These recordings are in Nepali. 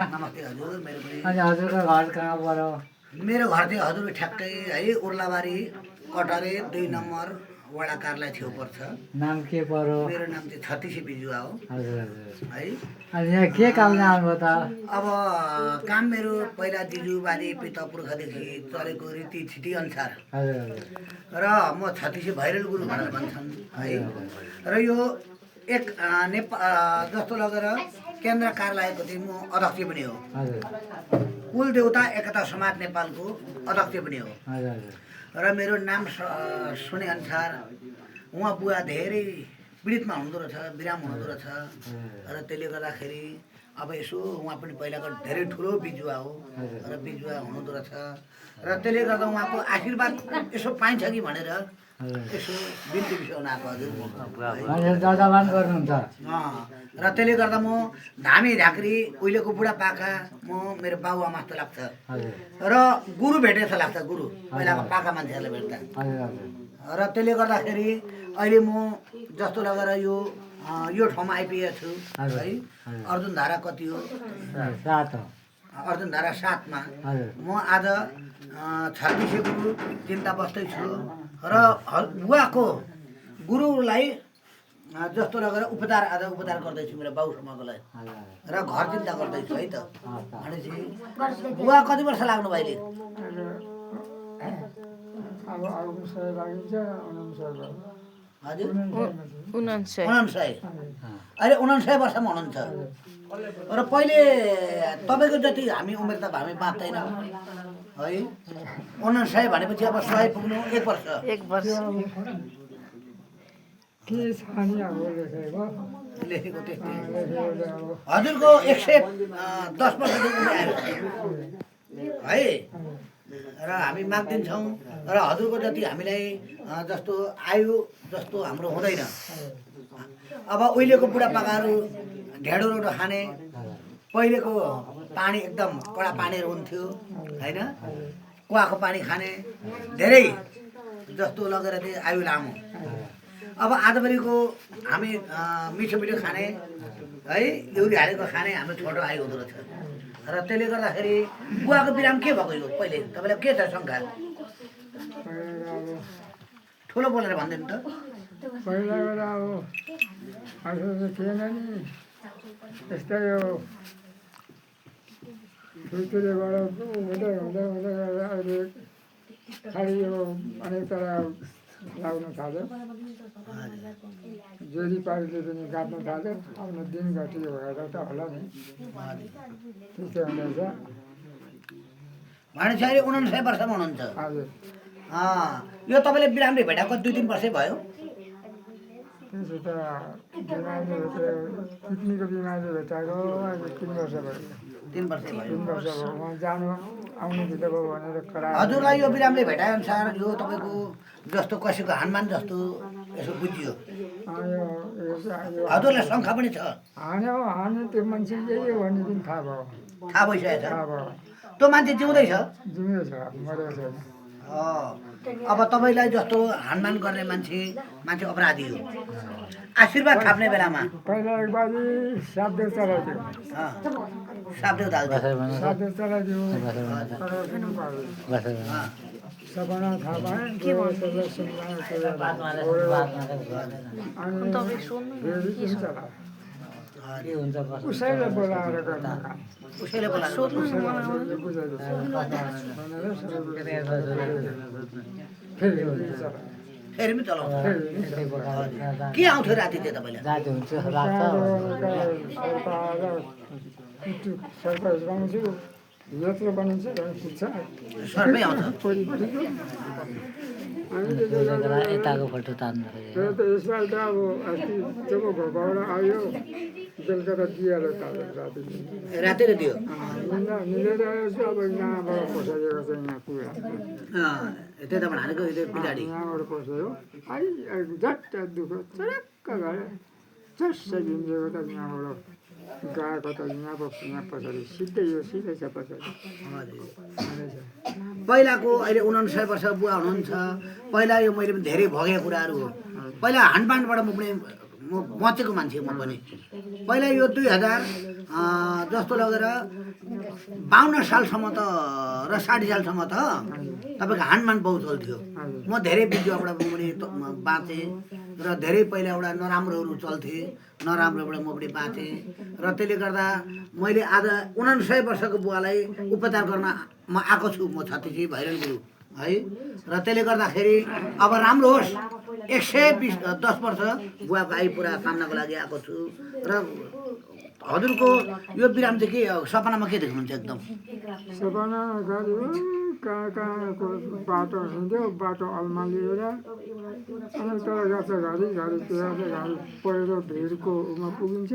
नमस्ते हजुर मेरो पनि अनि हजुरको घर कहाँ पर्यो? मेरो घर चाहिँ हजुर ठ्याक्कै है उर्लाबारी कटरे 2 नम्बर वडा कार्यालय छेउ पर्छ। नाम के पर्यो? मेरो नाम चाहिँ छत्तिसे बिजुवा हो हजुर हजुर। है। अनि यहाँ के कामले आउनुभयो त? अब काम मेरो पहिला दिजु बाजे पिता पुर्खादेखि चलेको रीतिथिति अनुसार हजुर हजुर। र म छत्तिसे भैरल गुरु भनेर भन्छन् है। र यो एक जस्तो लगेर केन्द्र कार्यालयको चाहिँ म अध्यक्ष पनि हो। हजुर कुल देउता एकता समाज नेपालको अध्यक्ष पनि हो। हजुर हजुर। र मेरो नाम सुने अनुसार उहाँ बुवा धेरै पीडितमा हुनुहुँदो रहेछ, बिराम हुनुहुँदो रहेछ। र त्यसले गर्दाखेरि अब यसो उहाँ पनि पहिलाको धेरै ठुलो बिजुवा हो र बिजुवा हुनुहुँदो रहेछ। र त्यसले गर्दा उहाँको आशीर्वाद यसो पाइन्छ कि भनेर यसो बिन्ती बिसाउन आएको हजुर। जजमान गर्नुहुन्छ? र त्यसले गर्दा म धामी झाँक्री उहिलेको बुढापाका म मेरो बाबुआमा जस्तो लाग्छ। र गुरु भेटे जस्तो लाग्छ, गुरु पहिलाको पाका मान्छेहरूले भेट्दा। र त्यसले गर्दाखेरि अहिले म जस्तो लगेर यो ठाउँमा आइपुगेको छु है। अर्जुन धारा कति हो? 7 हो। अर्जुन धारा 7 मा म आज छत्तिसे गुरु चिन्ता बस्दैछु। र बुवाको गुरुलाई जस्तो लगेर आज उपचार गर्दैछु मेरो बाउ समूहकोलाई। र घर चिन्ता गर्दैछु है त। भनेपछि बुवा कति वर्ष लाग्नु भयो अहिले? हजुर 99 अहिले 99 वर्षमा हुनुहुन्छ। र पहिले तपाईँको जति हामी उमेर त हामी बाँच्दैनौँ है। 99 भनेपछि अब 100 पुग्नु 1 वर्ष। लेखेको त्यस्तै हजुरको 110 वर्षदेखि आयो है। र हामी माग्दिन्छौँ र हजुरको जति हामीलाई जस्तो आयु जस्तो हाम्रो हुँदैन। अब उहिलेको बुढापाकाहरू ढेँडो रोटो खाने, पहिलेको पानी एकदम कडा पानीहरू हुन्थ्यो होइन, कुवाको पानी खाने, धेरै जस्तो लगेर चाहिँ आयु लामो। अब आजभरिको हामी मिठो मिठो खाने है, एउटी हालेको खाने हाम्रो छोटो आयु हुँदो रहेछ। र त्यसले गर्दाखेरि बुवाको बिराम के भएको यो पहिले तपाईँलाई के छ शङ्का? ठुलो बोलेर भनिदिनु त। पहिला बेला अब थिएन नि यस्तै हो। सुलसुलेबाट हुँदै हुँदै हुँदै गएर अहिले खालि यो अनेक तरह लाग्न थाल्यो। जोरी पारीले पनि काट्न थाल्यो। आफ्नो दिन घटियो भएर त होला नि, त्यस्तै हुँदैछ। भनेपछि अहिले 99 वर्षमा हुनुहुन्छ। हजुर। यो तपाईँले बिरामले भेटाएको 2-3 वर्षै भयो? त्यसो त बिमारी भेट्यो, किडनीको बिमारी भेटाएको अहिले 3 वर्ष भयो। 3 वर्ष भयो। 3 वर्ष भयो। उहाँ जानु आउनु भित्र भयो भनेर करायो। हजुरलाई यो बिरामले भेटाए अनुसार यो तपाईँको जस्तो कसैको हनुमान जस्तो यसो बुझियो? हजुरलाई शङ्का पनि छ? हाने त्यो मान्छे यही हो भन्ने पनि थाहा भयो। थाहा भइसकेको छ? थाहा भयो। त्यो मान्छे जिउँदैछ? जिउँदैछ, मरेको छैन। अब तपाईँलाई जस्तो हनुमान गर्ने मान्छे अपराधी हो। आशीर्वाद थाप्ने बेलामा पहिला एक बाजी सापदेव चलाइदियो। सापदेव दाजु सापदेव चलाइदियो। सपना थाहा पाएँ। उसैले बोलाएर गर्न काम। उसैले बोलाएर फेरि पनि चलाउँछ। के आउँथ्यो राति चाहिँ तपाईँलाई? यत्रो बनिन्छ सर्पै आउँछ। यताको फोटो तान्नु यसपालि त अब अस्ति जब घरबाट आयो बेलुका त दिइहाल्यो राति रातिले दियो? मिलेर आएछ। अब यहाँबाट पसाइएको छ, यहाँ पुरा त्यताबाट हानेको पछाडि यहाँबाट पसायो। अहिले झट्ट दुःख चरक्क गयो। चस्स भिन्जेको त यहाँबाट गएको त यहाँ पछाडि सिधै यो सिधै छ पछाडि। पहिलाको अहिले 99 वर्ष बुवा हुनुहुन्छ। पहिला यो मैले पनि धेरै भोगेको कुराहरू हो। पहिला हानपानबाट म बचेको मान्छे म पनि। पहिला यो 2000 जस्तो लगेर 52 सालसम्म त र 60 सालसम्म त तपाईँको हानमान बहुत चल्थ्यो। म धेरै विद्याबाट पनि बाँचेँ र धेरै पहिला एउटा नराम्रोहरू चल्थे, नराम्रोबाट म पनि बाँचेँ र त्यसले गर्दा मैले आज 49 वर्षको बुवालाई उपचार गर्न म आएको छु। म छत्तीसी भैरन गुरु है र त्यसले गर्दाखेरि अब राम्रो होस्। 10 वर्ष बुवाको आइपुरा सामनाको लागि आएको छु र हजुरको यो बिराम चाहिँ के सपनामा के देख्नुहुन्छ? एकदम सपना गाडी कहाँ कहाँको बाटो हिँड्यो, बाटो अल्मालिएर अनि तल गर्छ घरि घरि पहिरो भिडको उमा पुगिन्छ।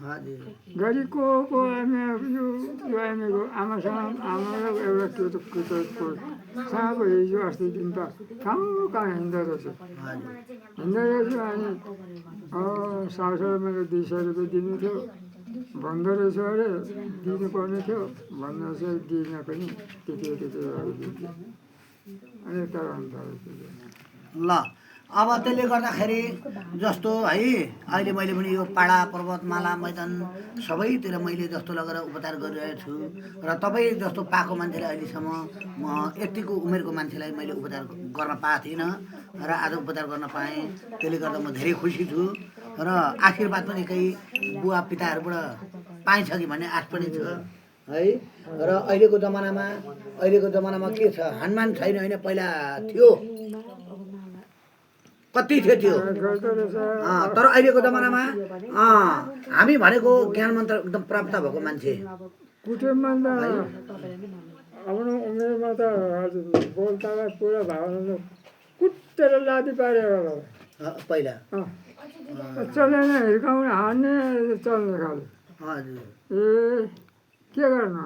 हजुर घरि को एमएको आमासँग आमा र एउटा केटोको साँगो हिजो अस्ति दिन त कहाँ कहाँ हिँड्दो रहेछ। हिँड्दो रहेछ अनि साउसाउ मेरो 200 रुपियाँ दिनु थियो भन्दो रहेछ अरे, दिनुपर्ने थियो भन्दा चाहिँ दिन पनि त्यति दिन्थ्यो अनि तर अन्त ल। अब त्यसले गर्दाखेरि जस्तो है अहिले मैले पनि यो पाडा पर्वतमाला मैदान सबैतिर मैले जस्तो लगेर उपचार गरिरहेको छु र तपाईँ जस्तो पाएको मान्छेलाई अहिलेसम्म म यतिको उमेरको मान्छेलाई मैले उपचार गर्न पाएको थिइनँ र आज उपचार गर्न पाएँ। त्यसले गर्दा म धेरै खुसी छु र आशीर्वाद पनि केही बुवा पिताहरूबाट पाइन्छ कि भन्ने आश पनि छ है। र अहिलेको जमानामा के छ, हनुमान छैन होइन, पहिला थियो, कति थियो त्यो, तर अहिलेको जमानामा हामी भनेको ज्ञान मन्त्र एकदम प्राप्त भएको मान्छे कुटुम्बमा त आफ्नो उमेरमा त बोलतामा पुरा भावना कुटेर लादी पारेर पहिला चलेन, हिर्काउने हान्ने चल्ने खाले। हजुर ए के गर्नु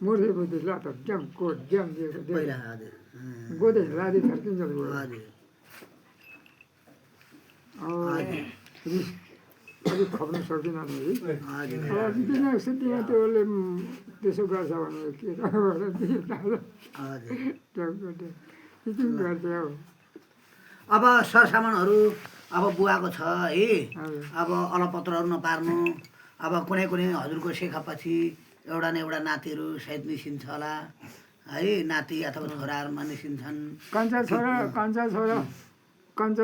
मूर्ति बुद्धि ला त ज्याम कोट ज्याम दिएको पहिला हजुर गोदे लादी थर्किन्छ हजुर अलिक खप्नु सकिनँ नि है। हजुर बिना सुत्तीमा त्योले त्यसो गर्छ भने के त्यति गर्थ्यो। अब सरसामानहरू अब बुवाको छ है, अब अलपत्रहरू नपार्नु। अब कुनै हजुरको सेखापछि एउटा न एउटा नातिहरू सायद निस्किन्छ होला है, नाति अथवा छोराहरूमा निस्किन्छन्। कान्छा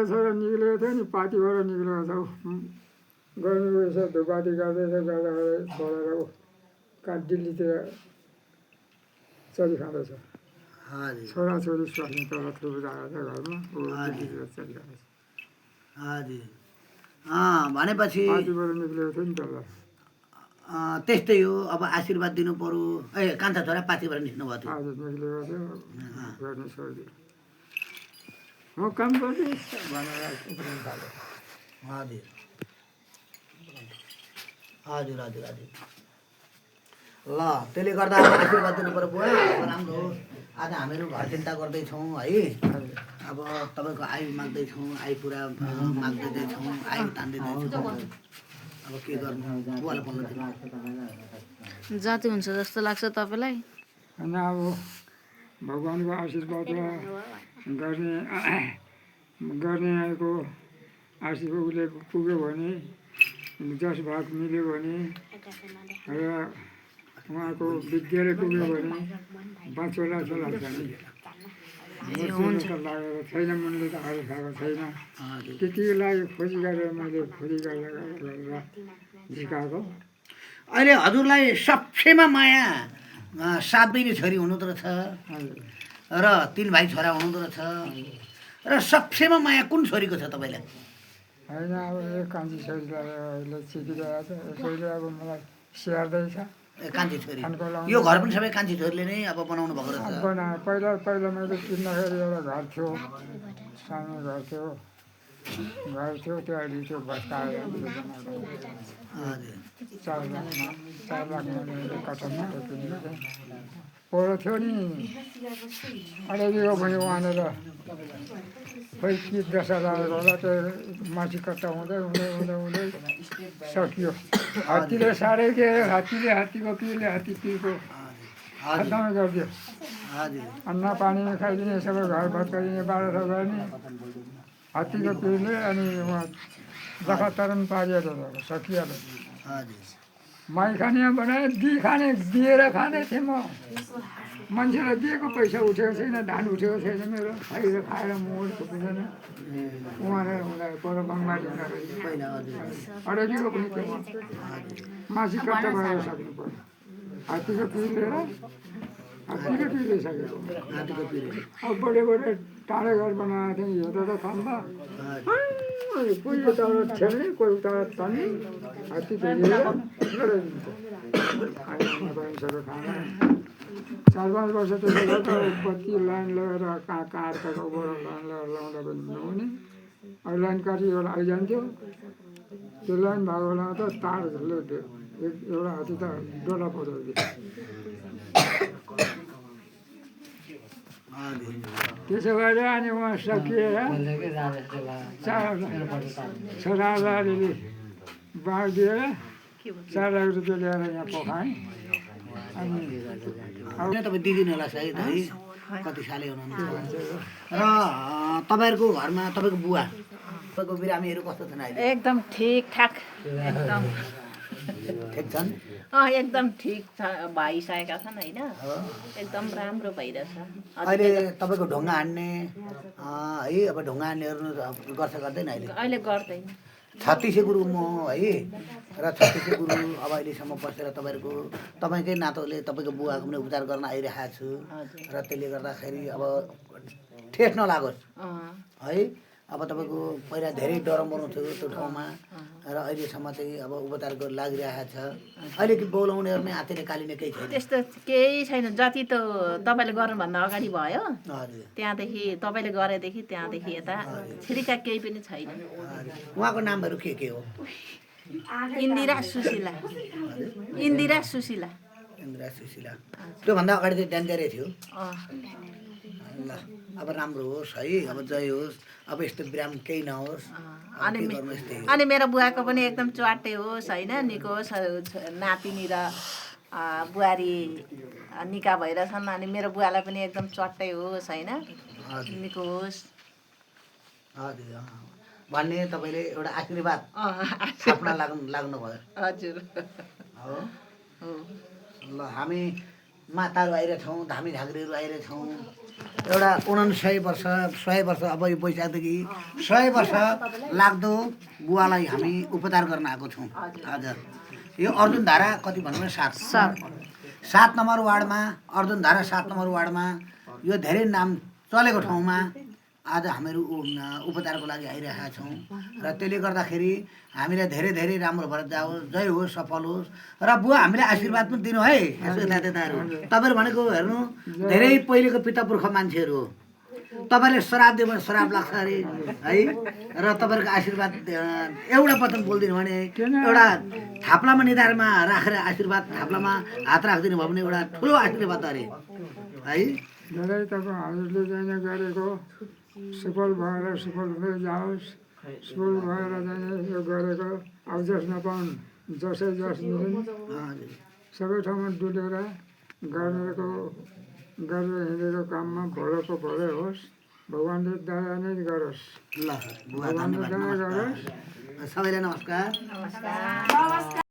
छोरा निक्लेको थियो नि, पार्टीबाट निक्लेको छ गर्नु रहेछ, धुपाती गर्दैछ गर्दा बोलेर कहाँ दिल्लीतिर चलि खाँदैछ। छोराछोरी स्वास्नी तल थुप्रो जाँदा छ घरमा, दिल्लीतिर चलिरहेको छ। हजुर भनेपछि पार्टीबाट निक्लेको थियो नि तल। त्यस्तै हो। अब आशीर्वाद दिनु पर्यो। कान्छा छोरा पार्टीबाट निस्क्नु भएको थियो। हजुर निक्लेको थियो, गर्ने छोडिदियो। म काम गर्छु भनेर उफ्रिनु थाल्यो। हजुर हजुर हजुर हजुर ल, त्यसले गर्दा आशीर्वाद दिनु पर्यो बुवा। अब राम्रो हो। आज हामीहरू घर चिन्ता गर्दैछौँ है, अब तपाईँको आयु माग्दैछौँ, आयु पुरा माग्दैछौँ, आयु तान्दैछौँ। अब के गर्नु, बुवालाई बोल्नु दिनु। जाति हुन्छ जस्तो लाग्छ तपाईँलाई? होइन अब भगवान्को आशीर्वाद गर्नेको आशीर्वाद उसले पुग्यो भने, जस भाग मिल्यो भने र उहाँको विद्याले पुग्यो भने बाँचोला लाग्छ नि। त लागेर छैन, मनले त आएर खाएको छैन, त्यतिको लागि खोजी गरेर मैले खोजी गरेर झिकाएको। अहिले हजुरलाई सबसेमा माया 7 बहिनी छोरी हुनुहुँदो रहेछ र 3 भाइ छोरा हुनुहुँदो रहेछ र सबसेमा माया कुन छोरीको छ तपाईँलाई? होइन अब एक कान्छी छोरीलाई अहिले सिकिरहेको छ, यसैले अब मलाई स्याहार्दैछ। कान्छी छोरी, यो घर पनि सबै कान्छी छोरीले नै अब बनाउनु भएको रहेछ। बनाएँ पहिला मैले किन्दाखेरि एउटा घर थियो, सानो घर थियो त्यो अहिले त्यो भत्काएर 4 लाखमा मैले कठनमा किनेको थिएँ। पोहोर थियो नि 2.5 बिघा भयो वहाँनिर, खोइ के दशा लागेको होला, त्यो माथि कट्टा हुँदै सकियो। हात्तीले साह्रै के हात्तीको पिरले हात्तीको खत्तमै गरिदियो। अन्न पानी खाइदिने, सबै घर भत्काइदिने, 1200 गर्ने हात्तीको पिरले। अनि उहाँ जखतरन पारिहाल्यो, सकिहाल्यो। मै खाने बनाए दिएर खाने थिएँ म मान्छेलाई दिएको पैसा उठेको छैन धान उठेको छैन मेरो खाएर मोड थुपिँदैन उहाँले उसलाई पर बङ्गाली पहिला हजुर अड्याइदिएको पनि थियो म मासी कट्टा भएर सक्नु पर्यो हात्तीको पिर लिएर हात्तीको पिर लिइसकेको हातको पिरे अब बडे बडे टाढा घर बनाएको थिएँ हेर्दा त खम्बा कोही उताबाट ठेल्ने कोही उताबाट तन्ने हात्ती लिएर लडाइदिन्छ खाना 4-5 वर्ष त्यसले गर्दा कति लाइन लगेर कहाँ अर्काकोबाट लाइन लगेर लाउँदा पनि नहुने अब लाइन काटिएर आइजान्थ्यो त्यो लाइन भएको बेलामा त तारले एउटा हात्ती त डोला पऱ्यो त्यसो गरेर अनि उहाँ सकिएर छोराले बाँड दिएर 4 लाख रुपियाँ ल्याएर यहाँ पकाएँ अनि तपाईँ दिदिनु होला सायद है कति साले हुनुहुन्छ र तपाईँहरूको घरमा तपाईँको बुवा तपाईँको बिरामीहरू कस्तो छन् अहिले एकदम ठिकठाक एकदम ठिक छन् एकदम ठिक भइसकेका छन् होइन एकदम राम्रो भइरहेछ अहिले तपाईँको ढुङ्गा हान्ने है अब ढुङ्गा हान्नेहरू गर्छ गर्दैन अहिले अहिले गर्दैन 36 गुरु म है र 36 गुरु अब अहिलेसम्म बसेर तपाईँकै नातोले तपाईँको बुवाको पनि उपचार गर्न आइरहेको छु र त्यसले गर्दाखेरि अब ठेस नलागोस् है अब तपाईँको पहिला धेरै डरमर्नु थियो त्यो ठाउँमा र अहिलेसम्म चाहिँ अब उपचार गर्न लागिरहेको छ अहिले कि बोलाउनेहरू नै हातेले कालिने केही छैन त्यस्तो केही छैन जति त तपाईँले गर्नुभन्दा अगाडि भयो हजुर त्यहाँदेखि तपाईँले गरेदेखि त्यहाँदेखि यता छिरिका केही पनि छैन उहाँको नामहरू के हो इन्दिरा सुशीला इन्दिरा सुशीला इन्दिरा सुशीला त्योभन्दा अगाडि चाहिँ डेन्जरै थियो अँ ल अब राम्रो होस् है अब जय होस् अब यस्तो बिराम केही नहोस् अनि के गर्नु यस्तै हो। अनि मेरो बुवाको पनि एकदम च्वाटे होस् होइन निको होस् नातिनी र बुहारी निका भइरहेछन् अनि मेरो बुवालाई पनि एकदम चट्टै होस् होइन हजुर निको होस् हजुर भन्ने तपाईँले एउटा आशीर्वाद थाप्न लाग्नुभयो हजुर हो हो ल हामी माताहरू आइरहेछौँ धामी झाँक्रीहरू आइरहेछौँ एउटा 49 वर्ष 100 वर्ष अब यो वैशाखदेखि 100 वर्ष लाग्दो बुवालाई हामी उपचार गर्न आएको छौँ हजुर यो अर्जुन धारा कति भन्नु 7 नम्बर वार्डमा अर्जुन धारा 7 नम्बर वार्डमा यो धेरै नाम चलेको ठाउँमा आज हामीहरू उपचारको लागि आइरहेका छौँ र त्यसले गर्दाखेरि हामीलाई धेरै धेरै राम्रो भएर जाओस् जय होस् सफल होस् र बुवा हामीले आशीर्वाद पनि दिनु है यसो नातेदारहरू तपाईँहरू भनेको हेर्नु धेरै पहिलेको पिता पुर्खा मान्छेहरू हो तपाईँले श्राप दियो भने श्राप लाग्छ अरे है र तपाईँहरूको आशीर्वाद एउटा पतन बोलिदिनु भने एउटा थाप्लामा निधारमा राखेर आशीर्वाद थाप्लामा हात राखिदिनु भयो भने एउटा ठुलो आशीर्वाद अरे है धेरै तपाईँ हजुरले जाने गरेको सफल भएर सफल हुँदै जाओस् सफल भएर जाने यो गरेको अब जस नपाउन् जसै जस मिलुन् हजुर सबै ठाउँमा डुलेर गरेको गरेर हिँडेको काममा भलोको भलै होस् भगवान्ले दया नै गरोस् ल बुवा भगवान्ले धन्यवाद दया नमस्कार गरोस् सबैलाई नमस्कार